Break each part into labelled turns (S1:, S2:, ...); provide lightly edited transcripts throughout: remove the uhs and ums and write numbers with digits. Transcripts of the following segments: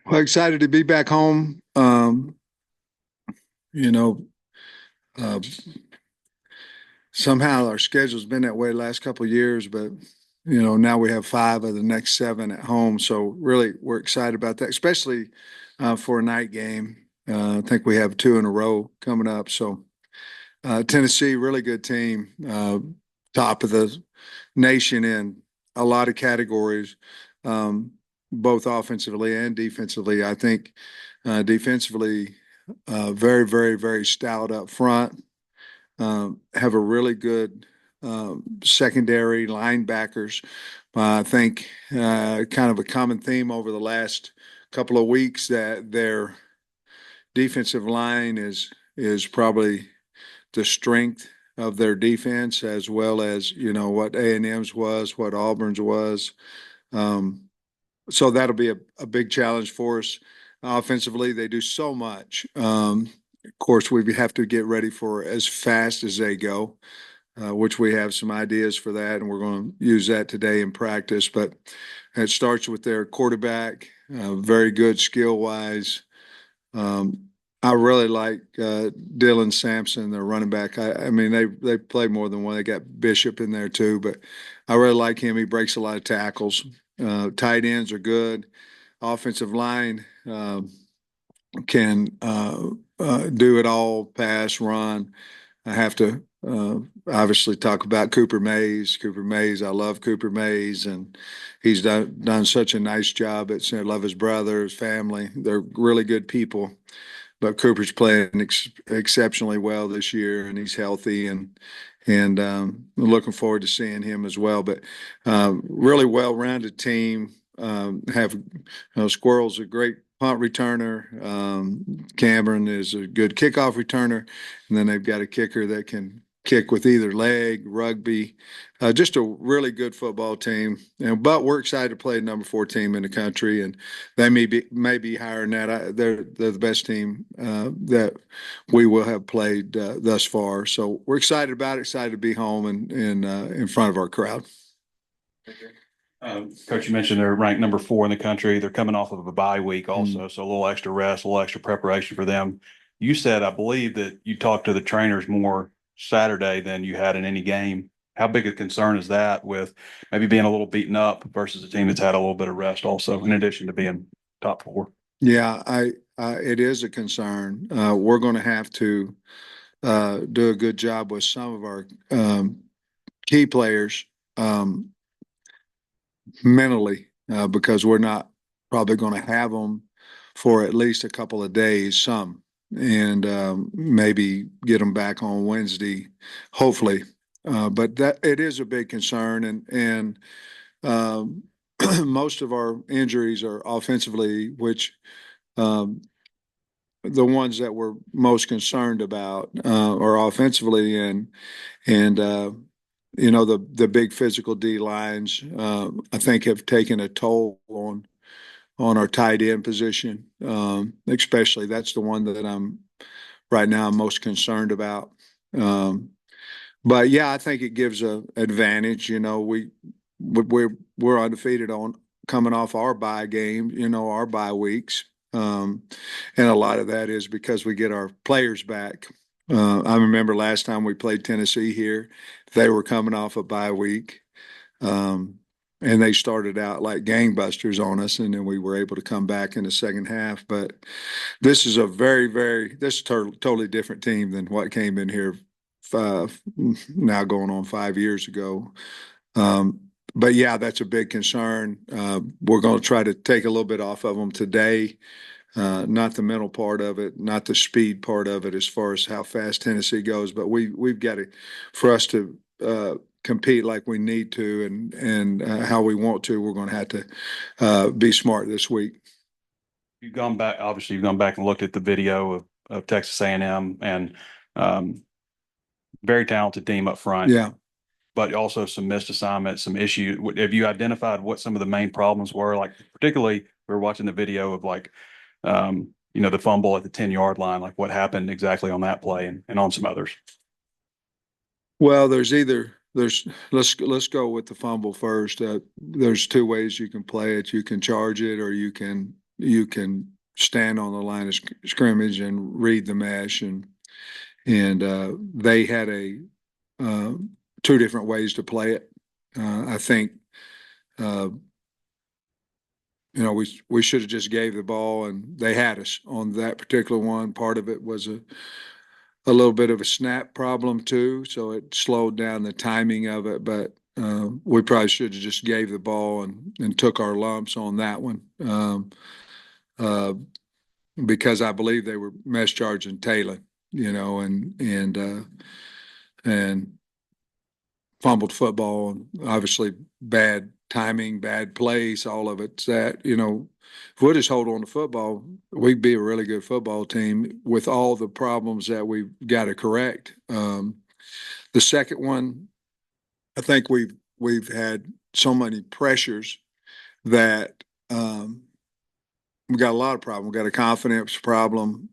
S1: Well, excited to be back home. You know, uh, Somehow our schedule's been that way the last couple of years, but now we have 5 of the next 7 at home. So really, we're excited about that, especially for a night game. I think we have 2 in a row coming up. So Tennessee, really good team, top of the nation in a lot of categories, um, both offensively and defensively. I think defensively, very, very, very stout up front. Have a really good secondary linebackers. I think kind of a common theme over the last couple of weeks that their defensive line is probably the strength of their defense, as well as what A&M's was, what Auburn's was. Um, so that'll be a big challenge for us. Offensively, they do so much. Of course, we have to get ready for as fast as they go, which we have some ideas for that, and we're going to use that today in practice. But it starts with their quarterback, very good skill wise. Um, I really like Dylan Sampson, their running back. I mean, they play more than one. They got Bishop in there too, but I really like him. He breaks a lot of tackles. Tight ends are good. Offensive line can do it all: pass, run. I have to obviously talk about Cooper Mays. Cooper Mays, I love Cooper Mays, and he's done such a nice job. I love his brother, his family. They're really good people. But Cooper's playing exceptionally well this year, and he's healthy, and looking forward to seeing him as well. But really well-rounded team. Have Squirrel's a great punt returner. Cameron is a good kickoff returner, and then they've got a kicker that can kick with either leg, rugby. Just a really good football team. But we're excited to play the number 4 team in the country, and they may be higher than that. They're the best team that we will have played thus far. So we're excited about it. Excited to be home and in front of our crowd.
S2: Coach, you mentioned they're ranked number 4 in the country. They're coming off of a bye week also, so a little extra rest, a little extra preparation for them. You said, I believe, that you talked to the trainers more Saturday than you had in any game. How big a concern is that, with maybe being a little beaten up versus a team that's had a little bit of rest also, in addition to being top 4?
S1: Yeah, it is a concern. We're going to have to do a good job with some of our key players mentally, because we're not probably going to have them for at least a couple of days, some, and maybe get them back on Wednesday, hopefully. But that it is a big concern, and um, most of our injuries are offensively, which um, the ones that we're most concerned about are offensively, and the big physical D lines, I think, have taken a toll on our tight end position, especially. That's the one that I'm right now I'm most concerned about. Um, but yeah, I think it gives a advantage. We're undefeated on coming off our bye game, our bye weeks, and a lot of that is because we get our players back. I remember last time we played Tennessee here, they were coming off a bye week. Um, and they started out like gangbusters on us, and then we were able to come back in the second half. But this is a this is totally different team than what came in here now going on 5 years ago. But yeah, that's a big concern. We're going to try to take a little bit off of them today. Not the mental part of it, not the speed part of it, as far as how fast Tennessee goes. But we've got to, for us to compete like we need to, and how we want to, we're going to have to be smart this week.
S2: You've gone back, obviously, you've gone back and looked at the video of Texas A&M, and very talented team up front.
S1: Yeah.
S2: But also some missed assignments, some issues. Have you identified what some of the main problems were? Like, particularly, we were watching the video of the fumble at the 10-yard line, like what happened exactly on that play, and on some others.
S1: Well, there's either let's go with the fumble first. There's two ways you can play it. You can charge it, or you can stand on the line of scrimmage and read the mesh, and they had uh, two different ways to play it. I think uh, we should have just gave the ball, and they had us on that particular one. Part of it was a little bit of a snap problem too, so it slowed down the timing of it. But we probably should have just gave the ball and took our lumps on that one, uh, because I believe they were mesh charging Taylor, and fumbled football, and obviously bad timing, bad place, all of it's that, if we just hold on to football, we'd be a really good football team with all the problems that we've got to correct. The second one, I think we've had so many pressures that we got a lot of problems. We got a confidence problem.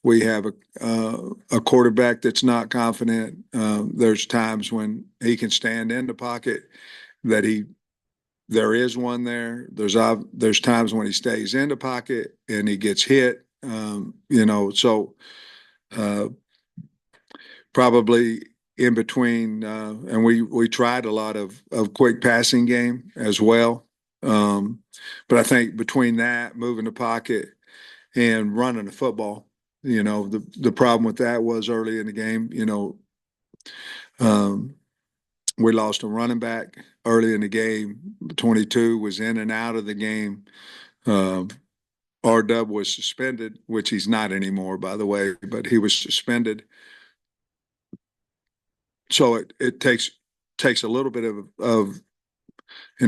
S1: We have a quarterback that's not confident. There's times when he can stand in the pocket that there is one there. There's times when he stays in the pocket and he gets hit. So probably in between, and we tried a lot of quick passing game as well. But I think between that, moving the pocket and running the football, the problem with that was early in the game, um, we lost a running back early in the game. 22 was in and out of the game. Um, R-Dub was suspended, which he's not anymore, by the way, but he was suspended. So it takes a little bit of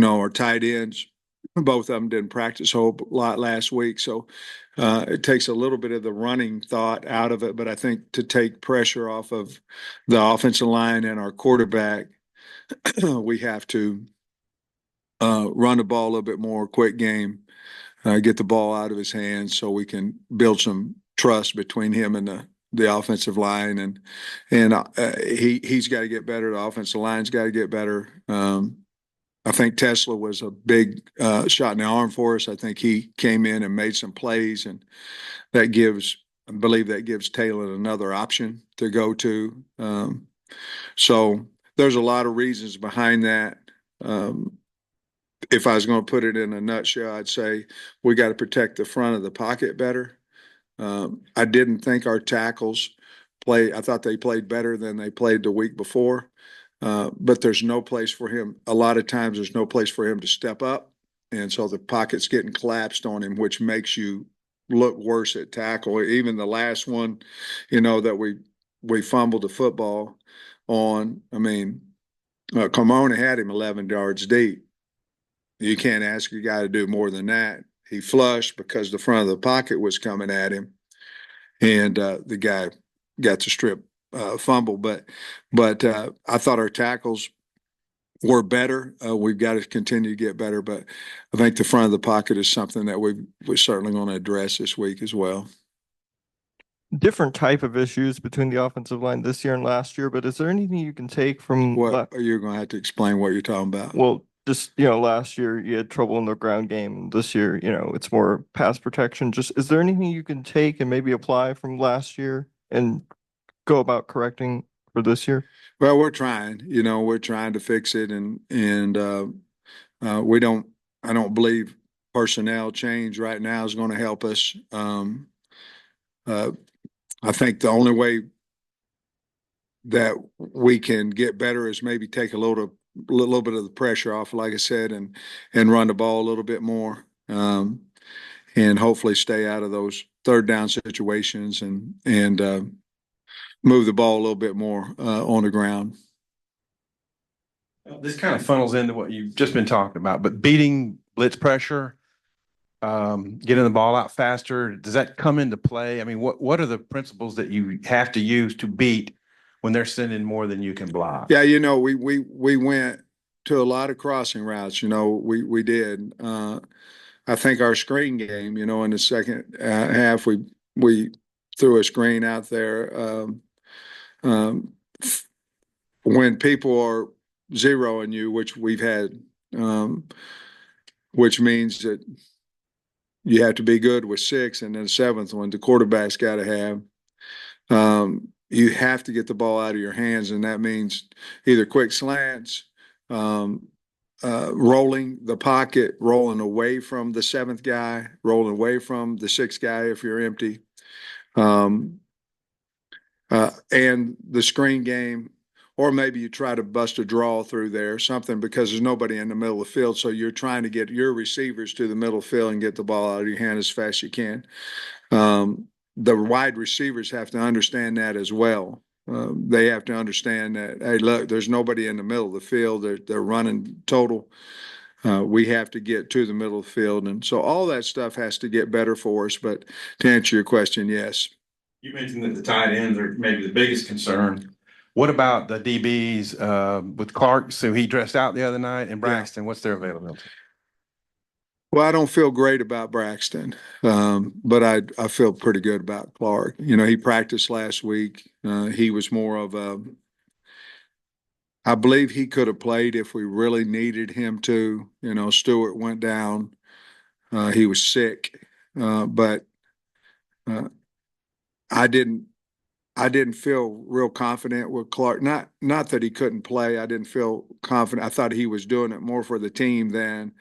S1: our tight ends. Both of them didn't practice a whole lot last week, so it takes a little bit of the running thought out of it. But I think to take pressure off of the offensive line and our quarterback, we have to run the ball a little bit more, quick game, get the ball out of his hands so we can build some trust between him and the offensive line, and he's got to get better. The offensive line's got to get better. I think Tesla was a big shot in the arm for us. I think he came in and made some plays, and I believe that gives Taylor another option to go to. So there's a lot of reasons behind that. If I was going to put it in a nutshell, I'd say we got to protect the front of the pocket better. I didn't think our tackles I thought they played better than they played the week before. But there's no place for him. A lot of times there's no place for him to step up. And so the pocket's getting collapsed on him, which makes you look worse at tackle. Even the last one, that we fumbled the football on. I mean, Carmona had him 11 yards deep. You can't ask a guy to do more than that. He flushed because the front of the pocket was coming at him, and the guy got to strip fumble. But I thought our tackles were better. We've got to continue to get better, but I think the front of the pocket is something that we're certainly going to address this week as well.
S3: Different type of issues between the offensive line this year and last year, but is there anything you can take from
S1: What are you going to have to explain what you're talking about?
S3: well, just last year you had trouble in the ground game. This year, it's more pass protection. Just is there anything you can take and maybe apply from last year and go about correcting for this year?
S1: Well, we're trying to fix it, and we don't. I don't believe personnel change right now is going to help us. Uh, I think the only way that we can get better is maybe take a little bit of the pressure off, like I said, and run the ball a little bit more, and hopefully stay out of those third down situations and move the ball a little bit more on the ground.
S4: This kind of funnels into what you've just been talking about, but beating blitz pressure, getting the ball out faster, does that come into play? I mean, what are the principles that you have to use to beat when they're sending more than you can block?
S1: Yeah, we went to a lot of crossing routes. We did. I think our screen game, in the second half, we threw a screen out there. when people are zeroing you, which we've had, which means that you have to be good with six, and then the seventh one, the quarterback's got to have. You have to get the ball out of your hands, and that means either quick slants, rolling the pocket, rolling away from the seventh guy, rolling away from the sixth guy if you're empty, um, and the screen game. Or maybe you try to bust a draw through there, something, because there's nobody in the middle of the field. So you're trying to get your receivers to the middle of the field and get the ball out of your hand as fast as you can. The wide receivers have to understand that as well. They have to understand that, hey, look, there's nobody in the middle of the field. They're running total. We have to get to the middle of the field. And so all that stuff has to get better for us. But to answer your question, yes.
S4: You mentioned that the tight ends are maybe the biggest concern. What about the DBs with Clark? So he dressed out the other night, and Braxton, what's their availability?
S1: Well, I don't feel great about Braxton, but I feel pretty good about Clark. You know, he practiced last week. He was more of a, I believe he could have played if we really needed him to. You know, Stewart went down. He was sick, but uh, I didn't. I didn't feel real confident with Clark. Not that he couldn't play. I didn't feel confident. I thought he was doing it more for the team than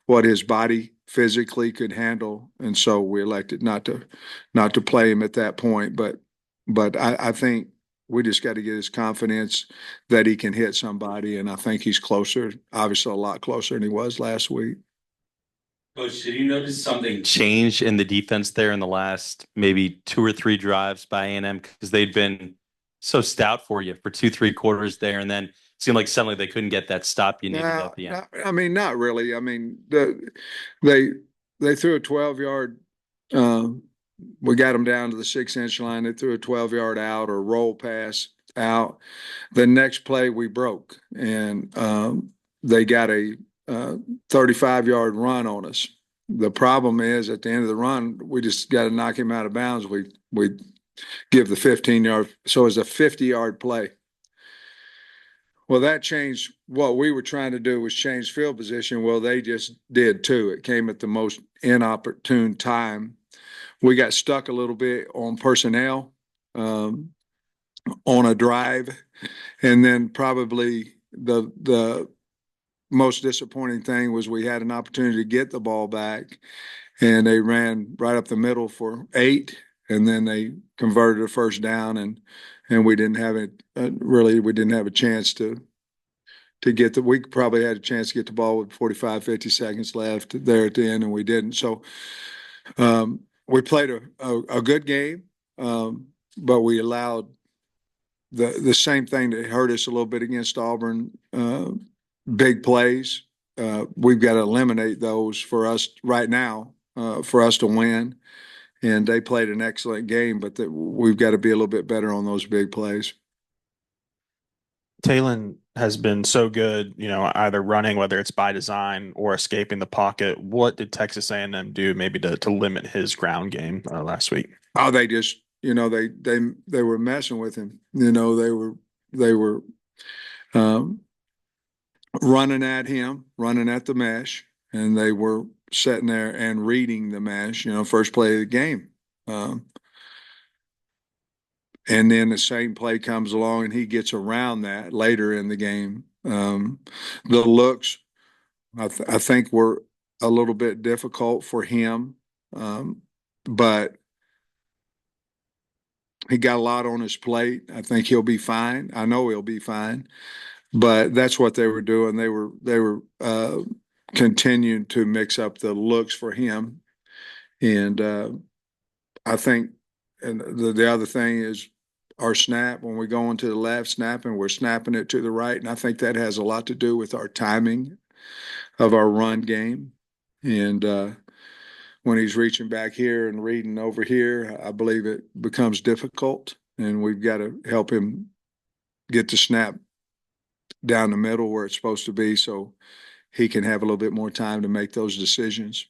S1: what his body physically could handle, and so we elected not to play him at that point. But I think we just got to get his confidence that he can hit somebody, and I think he's closer, obviously a lot closer than he was last week.
S5: Coach, did you notice something change in the defense there in the last maybe 2 or 3 drives by A&M? Because they'd been so stout for you for 2, 3 quarters there, and then it seemed like suddenly they couldn't get that stop you needed at the end.
S1: I mean, not really. I mean, they they threw a 12-yard. We got them down to the 6-inch line. They threw a 12-yard out or roll pass out. The next play we broke, and they got a 35-yard run on us. The problem is at the end of the run, we just got to knock him out of bounds. We give the 15-yard, so it's a 50-yard play. Well, that changed. What we were trying to do was change field position. Well, they just did too. It came at the most inopportune time. We got stuck a little bit on personnel on a drive, and then probably the most disappointing thing was we had an opportunity to get the ball back, and they ran right up the middle for 8, and then they converted a first down, and we didn't have it really. We didn't have a chance to get we probably had a chance to get the ball with 45, 50 seconds left there at the end, and we didn't. So we played a good game, but we allowed the same thing that hurt us a little bit against Auburn. Big plays. We've got to eliminate those for us right now, for us to win. And they played an excellent game, but we've got to be a little bit better on those big plays.
S6: Talon has been so good, either running, whether it's by design or escaping the pocket. What did Texas A&M do maybe to limit his ground game last week?
S1: Oh, they just, they were messing with him. They were running at him, running at the mesh, and they were sitting there and reading the mesh, first play of the game. And then the same play comes along and he gets around that later in the game. The looks, I think, were a little bit difficult for him, but he got a lot on his plate. I think he'll be fine. I know he'll be fine. But that's what they were doing. They were continuing to mix up the looks for him, and I think, and the other thing is our snap. When we go into the left snapping, we're snapping it to the right, and I think that has a lot to do with our timing of our run game. And when he's reaching back here and reading over here, I believe it becomes difficult, and we've got to help him get the snap down the middle where it's supposed to be, so he can have a little bit more time to make those decisions.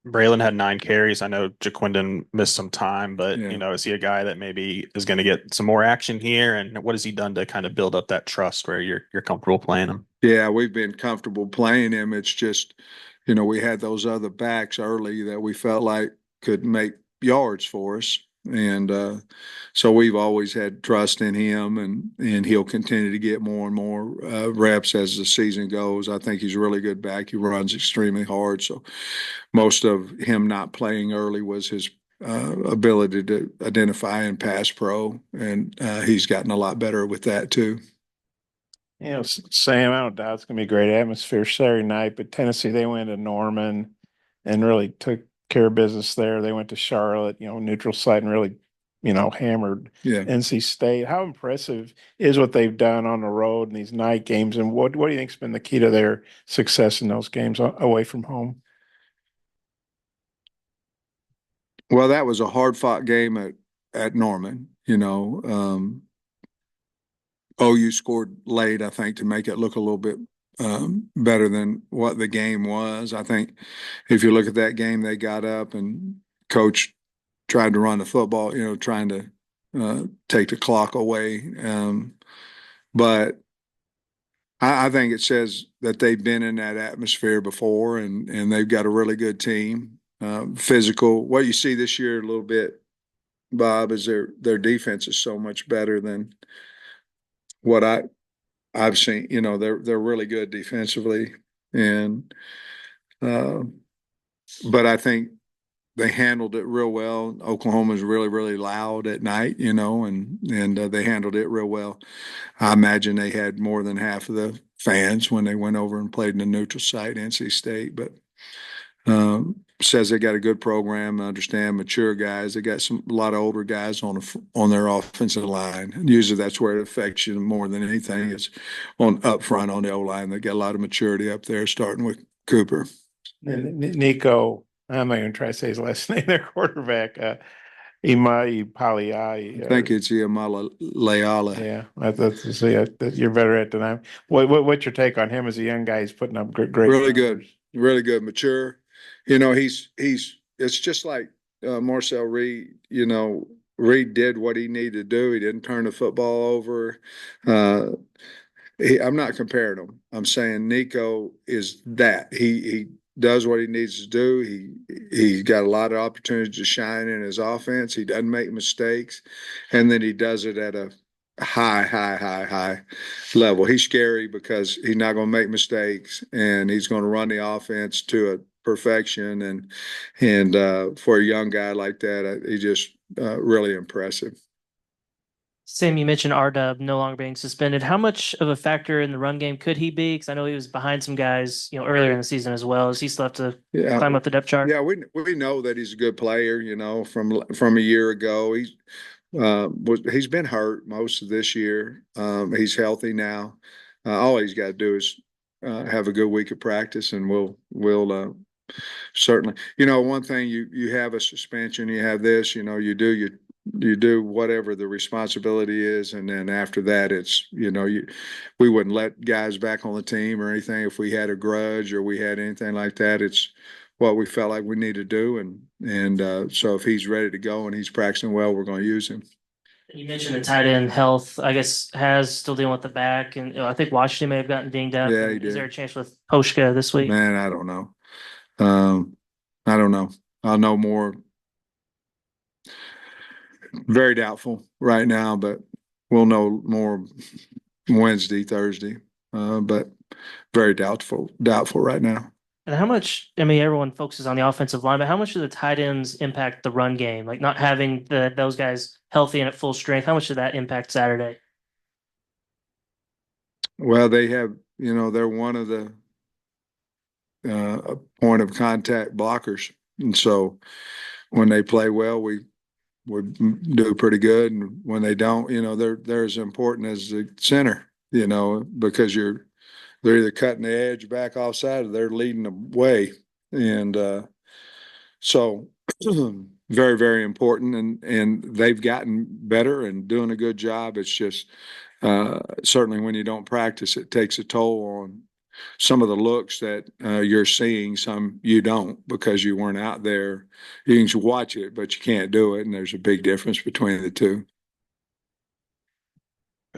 S6: Braylon had 9 carries. I know Jaquindon missed some time, but
S1: Yeah.
S6: you know, is he a guy that maybe is going to get some more action here? And what has he done to kind of build up that trust where you're comfortable playing him?
S1: Yeah, we've been comfortable playing him. It's just, we had those other backs early that we felt like could make yards for us. And so we've always had trust in him, and he'll continue to get more and more reps as the season goes. I think he's a really good back. He runs extremely hard. So most of him not playing early was his ability to identify and pass pro, and he's gotten a lot better with that too.
S7: Sam, I don't doubt it's gonna be a great atmosphere Saturday night, but Tennessee, they went to Norman and really took care of business there. They went to Charlotte, neutral site and really, hammered
S1: Yeah.
S7: NC State. How impressive is what they've done on the road in these night games? And what do you think's been the key to their success in those games away from home?
S1: Well, that was a hard fought game at Norman. OU scored late, I think, to make it look a little bit better than what the game was. I think if you look at that game, they got up and coach tried to run the football, trying to take the clock away. But I think it says that they've been in that atmosphere before, and they've got a really good team. Physical. What you see this year a little bit, Bob, is their defense is so much better than what I've seen. They're really good defensively, and uh, but I think they handled it real well. Oklahoma's really, really loud at night, and they handled it real well. I imagine they had more than half of the fans when they went over and played in the neutral site, NC State, but says they got a good program. I understand mature guys. They got a lot of older guys on their offensive line. And usually that's where it affects you more than anything. Is on up front on the O line. They got a lot of maturity up there, starting with Cooper.
S7: And Nico, I'm not even try to say his last name, their quarterback, Imai Paliai.
S1: I think it's Iamala Leala.
S7: Yeah, you're better at than I'm. What's your take on him as a young guy? He's putting up great.
S1: Really
S7: numbers.
S1: really good, mature. He's it's just like Marcel Reed. Reed did what he needed to do. He didn't turn the football over. I'm not comparing them. I'm saying Nico is that he does what he needs to do. He's got a lot of opportunities to shine in his offense. He doesn't make mistakes, and then he does it at a high level. He's scary because he's not going to make mistakes, and he's going to run the offense to a perfection. And for a young guy like that, he just really impressive.
S8: Sam, you mentioned R-Dub no longer being suspended. How much of a factor in the run game could he be? Because I know he was behind some guys, earlier in the season as well. Does he still have to climb up the depth chart?
S1: Yeah, we know that he's a good player. From a year ago, he's been hurt most of this year. He's healthy now. All he's got to do is have a good week of practice, and we'll certainly. One thing you have a suspension, you have this. You do whatever the responsibility is, and then after that, it's we wouldn't let guys back on the team or anything if we had a grudge or we had anything like that. It's what we felt like we need to do, and so if he's ready to go and he's practicing well, we're going to use him.
S8: You mentioned the tight end health. I guess Has still dealing with the back, and I think Washington may have gotten dinged up.
S1: Yeah, he did.
S8: Is there a chance with Poshka this week?
S1: Man, I don't know. I don't know. I'll know more. Very doubtful right now, but we'll know more Wednesday, Thursday. But very doubtful right now.
S8: And how much, everyone focuses on the offensive line, but how much do the tight ends impact the run game? Like not having those guys healthy and at full strength, how much did that impact Saturday?
S1: Well, they have, they're one of the point of contact blockers. And so when they play well, we do pretty good. And when they don't, they're as important as the center, because they're either cutting the edge back offside or they're leading the way. And so very, very important. And they've gotten better and doing a good job. It's just certainly when you don't practice, it takes a toll some of the looks that you're seeing, some you don't because you weren't out there. You can watch it, but you can't do it, and there's a big difference between the two.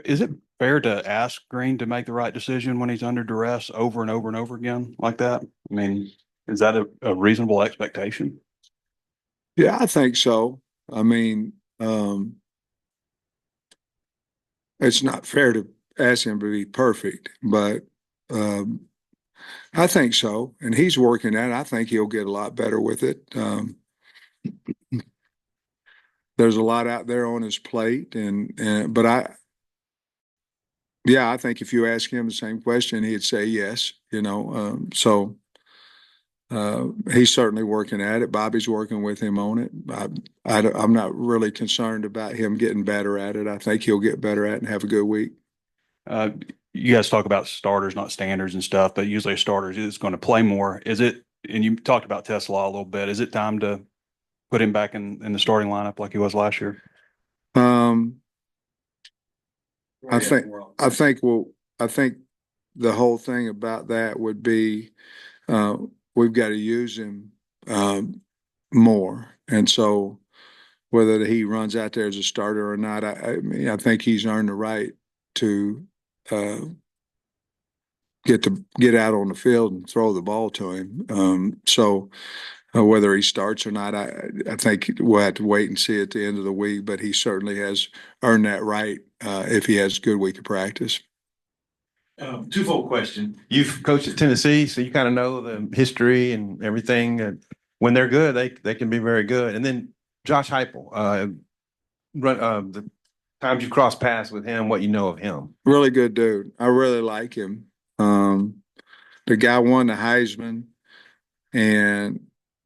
S2: Is it fair to ask Green to make the right decision when he's under duress over and over and over again like that? I mean, is that a reasonable expectation?
S1: Yeah, I think so. I mean, it's not fair to ask him to be perfect, but um, I think so. And he's working at it. I think he'll get a lot better with it. There's a lot out there on his plate, but yeah, I think if you ask him the same question, he'd say yes. He's certainly working at it. Bobby's working with him on it. I'm not really concerned about him getting better at it. I think he'll get better at it and have a good week.
S2: You guys talk about starters, not standards and stuff, but usually a starter is going to play more. Is it, and you talked about Tesla a little bit, is it time to put him back in the starting lineup like he was last year?
S1: I think the whole thing about that would be we've got to use him more. And so whether he runs out there as a starter or not, I mean, I think he's earned the right to get out on the field and throw the ball to him. Whether he starts or not, I think we'll have to wait and see at the end of the week, but he certainly has earned that right if he has a good week of practice.
S4: Twofold question. You've coached at Tennessee, so you kind of know the history and everything. And when they're good, they can be very good. And then Josh Heupel, the times you cross paths with him, what you know of him.
S1: Really good dude. I really like him. The guy won the Heisman, and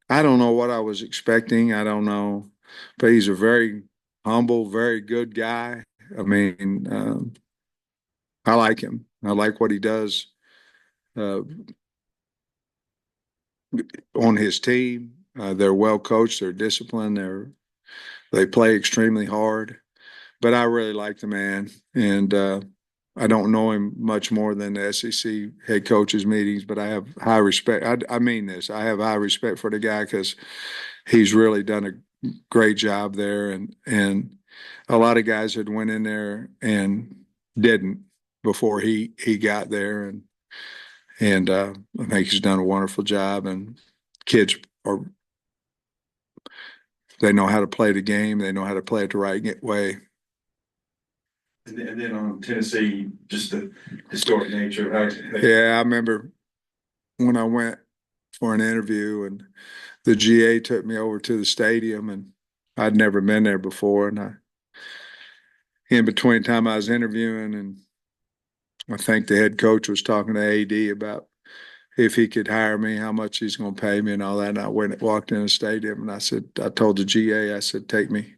S1: I don't know what I was expecting. I don't know, but he's a very humble, very good guy. I mean, I like him. I like what he does on his team. They're well coached. They're disciplined. They play extremely hard. But I really like the man, and I don't know him much more than the SEC head coaches meetings. But I have high respect. I mean this. I have high respect for the guy because he's really done a great job there, and a lot of guys had went in there and didn't before he got there, and I think he's done a wonderful job. And kids they know how to play the game. They know how to play it the right way.
S4: And then on Tennessee, just the historic nature of
S1: Yeah, I remember when I went for an interview and the GA took me over to the stadium, and I'd never been there before. And in between time I was interviewing, and I think the head coach was talking to AD about if he could hire me, how much he's going to pay me and all that. And I walked in the stadium, and I told the GA, I said, take me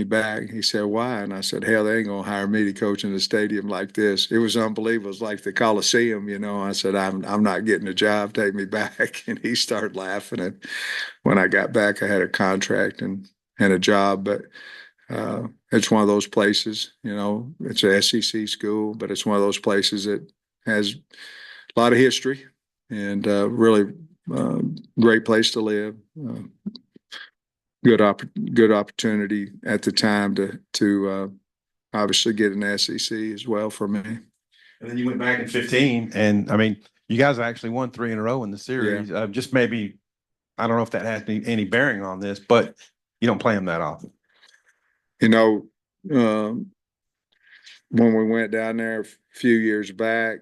S1: back. He said, why? And I said, hell, they ain't going to hire me to coach in a stadium like this. It was unbelievable. It was like the Coliseum, I said, I'm not getting a job. Take me back. And he started laughing. And when I got back, I had a contract and a job. But it's one of those places, it's a SEC school, but it's one of those places that has a lot of history and really great place to live. Good opportunity at the time to obviously get an SEC as well for me.
S4: And then you went back in 15, and I mean, you guys actually won 3 in a row in the series.
S1: Yeah.
S4: Just maybe, I don't know if that has any bearing on this, but you don't play them that often.
S1: When we went down there a few years back,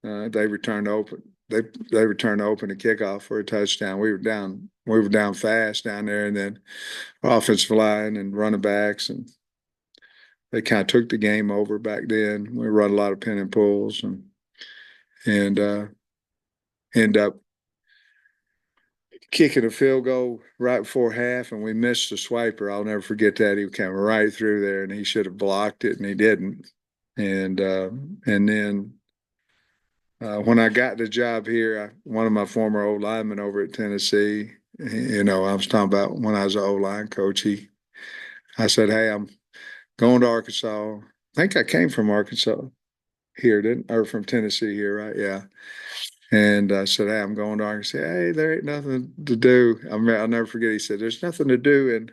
S1: they returned to open. They returned to open a kickoff for a touchdown. We were down fast down there, and then offensive line and running backs, and they kind of took the game over back then. We run a lot of pin and pulls, and end up kicking a field goal right before half, and we missed the swiper. I'll never forget that. He came right through there, and he should have blocked it, and he didn't. And then when I got the job here, one of my former old linemen over at Tennessee, I was talking about when I was an O-line coach, I said, hey, I'm going to Arkansas. I think I came from Arkansas. here, didn't, or from Tennessee here, right? Yeah. And I said, hey, I'm going to Arkansas. Hey, there ain't nothing to do. I mean, I'll never forget. He said, there's nothing to do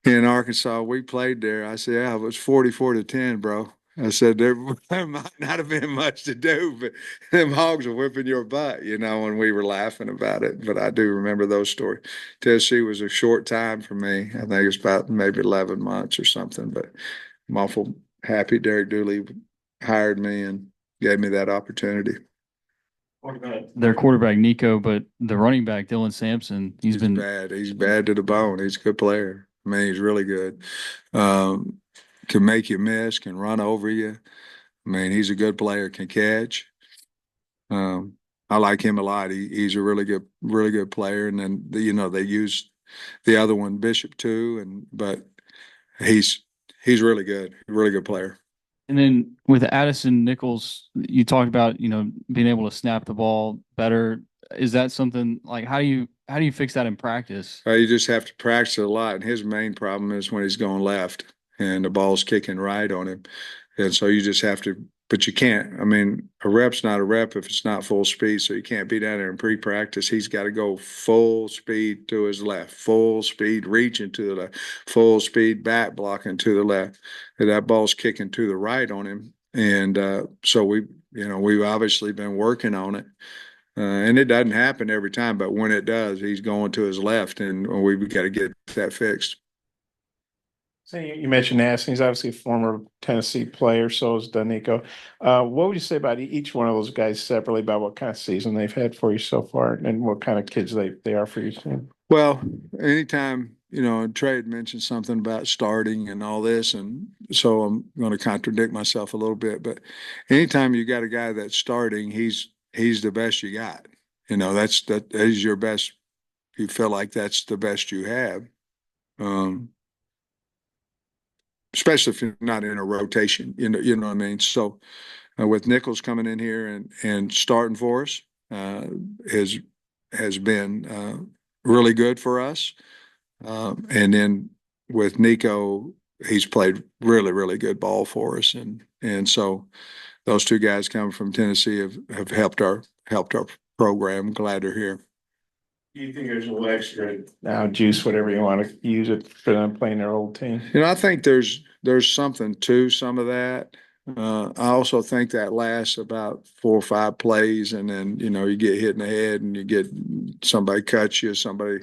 S1: in Arkansas. We played there. I said, yeah, it was 44-10, bro. I said, there might not have been much to do, but them hogs were whipping your butt, and we were laughing about it. But I do remember those stories. Tennessee was a short time for me. I think it was about maybe 11 months or something, but I'm awful happy Derek Dooley hired me and gave me that opportunity.
S9: Their quarterback Nico, but the running back Dylan Sampson, he's been
S1: bad. He's bad to the bone. He's a good player. I mean, he's really good. Can make you miss, can run over you. I mean, he's a good player, can catch. I like him a lot. He's a really good player. And then they use the other one, Bishop, too. But he's really good player.
S9: And then with Addison Nichols, you talked about, being able to snap the ball better. Is that something like how do you fix that in practice?
S1: You just have to practice it a lot. And his main problem is when he's going left and the ball's kicking right on him. And so you just have to, but you can't. I mean, a rep's not a rep if it's not full speed. So you can't be down there in pre-practice. He's got to go full speed to his left, full speed reaching to the left, full speed back blocking to the left. And that ball's kicking to the right on him. And so we've obviously been working on it. And it doesn't happen every time, but when it does, he's going to his left, and we've got to get that fixed.
S7: So you mentioned Addison. He's obviously a former Tennessee player, so is Danico. What would you say about each one of those guys separately, about what kind of season they've had for you so far and what kind of kids they are for your team?
S1: Well, anytime, Trey had mentioned something about starting and all this, and so I'm going to contradict myself a little bit, but anytime you got a guy that's starting, he's the best you got. That is your best. You feel like that's the best you have. Especially if you're not in a rotation, you know what I mean? So with Nichols coming in here and starting for us, has been really good for us. And then with Nico, he's played really, really good ball for us. And so those two guys coming from Tennessee have helped our program. Glad they're here.
S7: Do you think there's a little extra now juice, whatever you want to use it for them playing their old team?
S1: I think there's something to some of that. I also think that lasts about 4 or 5 plays, and then you get hit in the head, and you get somebody cuts you, somebody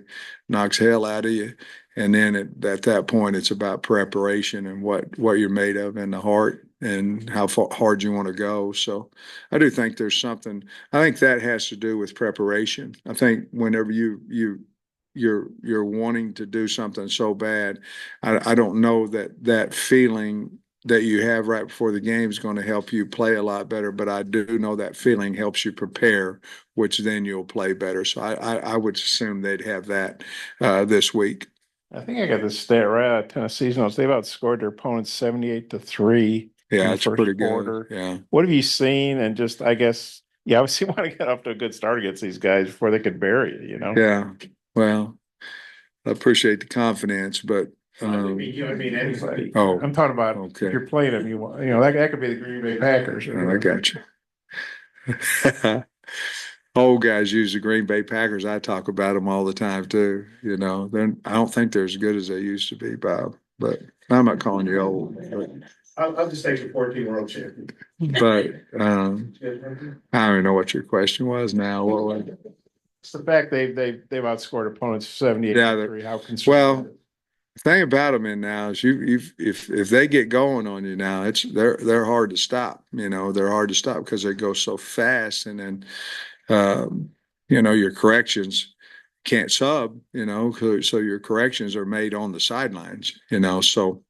S1: knocks hell out of you, and then at that point it's about preparation and what you're made of in the heart and how hard you want to go. So I do think there's something. I think that has to do with preparation. I think whenever you're wanting to do something so bad, I don't know that feeling that you have right before the game is going to help you play a lot better, but I do know that feeling helps you prepare, which then you'll play better. So I would assume they'd have that this week.
S7: I think I got this stat right out of Tennessee's notes. They've outscored their opponents 78-3.
S1: Yeah, it's pretty good. Yeah.
S7: What have you seen? And just, I guess, you obviously want to get off to a good start against these guys before they could bury you,
S1: Yeah. Well, I appreciate the confidence, but
S7: anybody.
S1: Oh,
S7: I'm talking about
S1: okay.
S7: if you're playing them, that could be the Green Bay Packers.
S1: I got you. Old guys use the Green Bay Packers. I talk about them all the time too. I don't think they're as good as they used to be, Bob. But I'm not calling you old.
S7: I'll just take the 14 world champion.
S1: But I don't even know what your question was now. What was it?
S7: It's the fact they've outscored opponents 78-3. How concerned?
S1: Well, the thing about them in now is if they get going on you now, they're hard to stop. They're hard to stop because they go so fast, and then your corrections can't sub. So your corrections are made on the sidelines. So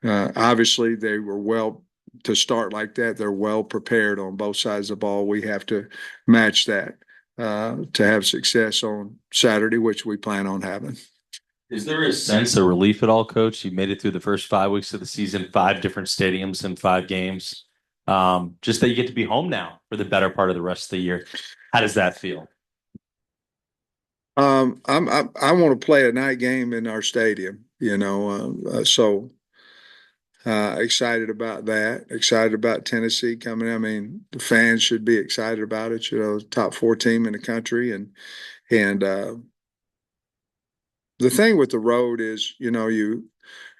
S1: obviously they were well to start like that. They're well prepared on both sides of the ball. We have to match that to have success on Saturday, which we plan on having.
S5: Is there a sense of relief at all, Coach? You made it through the first 5 weeks of the season, 5 different stadiums and 5 games. Just that you get to be home now for the better part of the rest of the year. How does that feel?
S1: I want to play a night game in our stadium. So Excited about that. Excited about Tennessee coming. I mean, the fans should be excited about it. You know, top 4 team in the country, and the thing with the road is, you know, you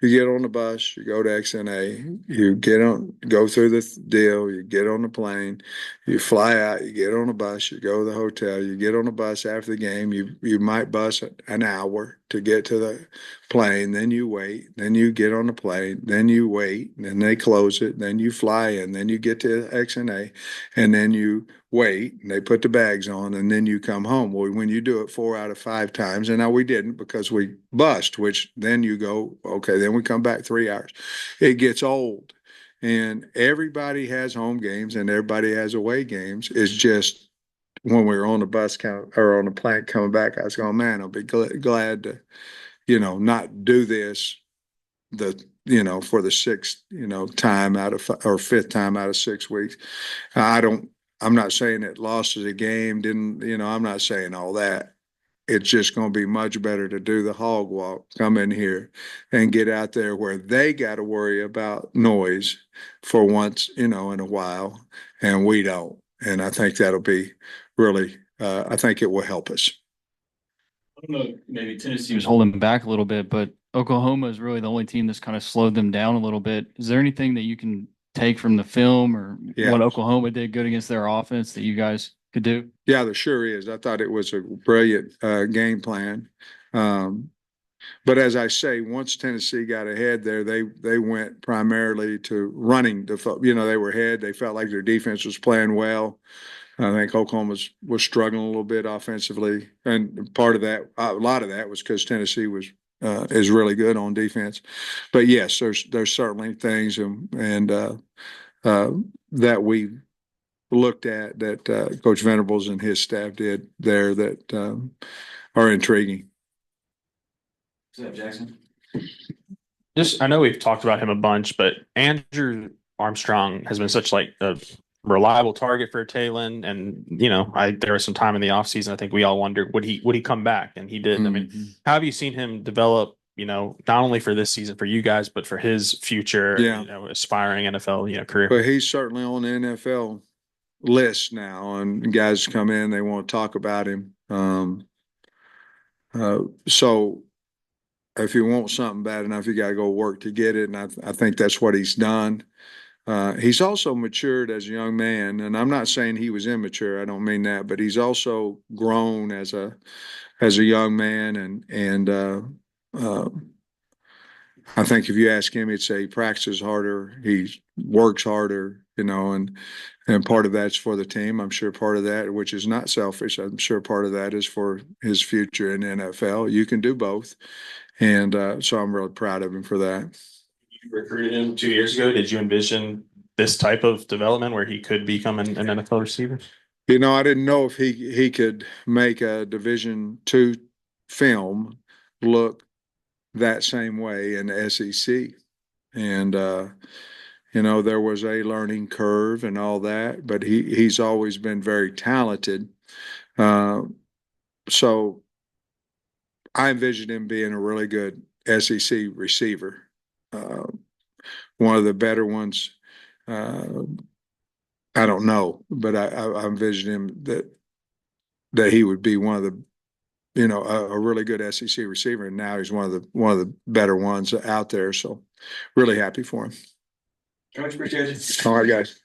S1: get on the bus, you go to XNA, go through the deal, you get on the plane, you fly out, you get on a bus, you go to the hotel, you get on a bus after the game, you might bus an hour to get to the plane, then you wait, then you get on the plane, then you wait, and then they close it, then you fly in, then you get to XNA, and then you wait, and they put the bags on, and then you come home. Well, when you do it 4 out of 5 times, and now we didn't because we bust, which then you go, okay, then we come back 3 hours. It gets old. And everybody has home games and everybody has away games. It's just when we were on the bus or on the plane coming back, I was going, man, I'll be glad to, you know, not do this for the 6th, time out of or 5th time out of 6 weeks. I'm not saying it lost as a game, I'm not saying all that. It's just going to be much better to do the hog walk, come in here and get out there where they got to worry about noise for once, in a while, and we don't. And I think that'll be really, I think it will help us.
S9: I don't know, maybe Tennessee was holding back a little bit, but Oklahoma is really the only team that's kind of slowed them down a little bit. Is there anything that you can take from the film or what Oklahoma did good against their offense that you guys could do?
S1: Yeah, there sure is. I thought it was a brilliant game plan. But as I say, once Tennessee got ahead there, they went primarily to running they were ahead. They felt like their defense was playing well. I think Oklahoma was struggling a little bit offensively, and part of that, a lot of that, was because Tennessee is really good on defense. But yes, there's certainly things that we looked at that Coach Venables and his staff did there that are intriguing.
S6: What's up, Jackson? I know we've talked about him a bunch, but Andrew Armstrong has been such like a reliable target for Talon, and there was some time in the offseason I think we all wondered would he come back, and he did. Mm-hmm. I mean, how have you seen him develop? Not only for this season for you guys, but for his future, aspiring NFL career.
S1: But he's certainly on the NFL list now, and guys come in, they want to talk about him. So if you want something bad enough, you got to go work to get it, and I think that's what he's done. He's also matured as a young man, and I'm not saying he was immature. I don't mean that, but he's also grown as a young man, and I think if you ask him, he'd say he practices harder, he works harder, and part of that's for the team. I'm sure part of that, which is not selfish, I'm sure part of that is for his future in the NFL. You can do both, and so I'm really proud of him for that.
S6: You recruited him 2 years ago. Did you envision this type of development where he could become an NFL receiver?
S1: I didn't know if he could make a Division II film look that same way in the SEC. And, there was a learning curve and all that, but he's always been very talented. So I envisioned him being a really good SEC receiver. One of the better ones. I don't know, but I envisioned him that he would be one of the, a really good SEC receiver, and now he's one of the better ones out there. So, really happy for him.
S6: Coach, appreciate it.
S1: All right, guys.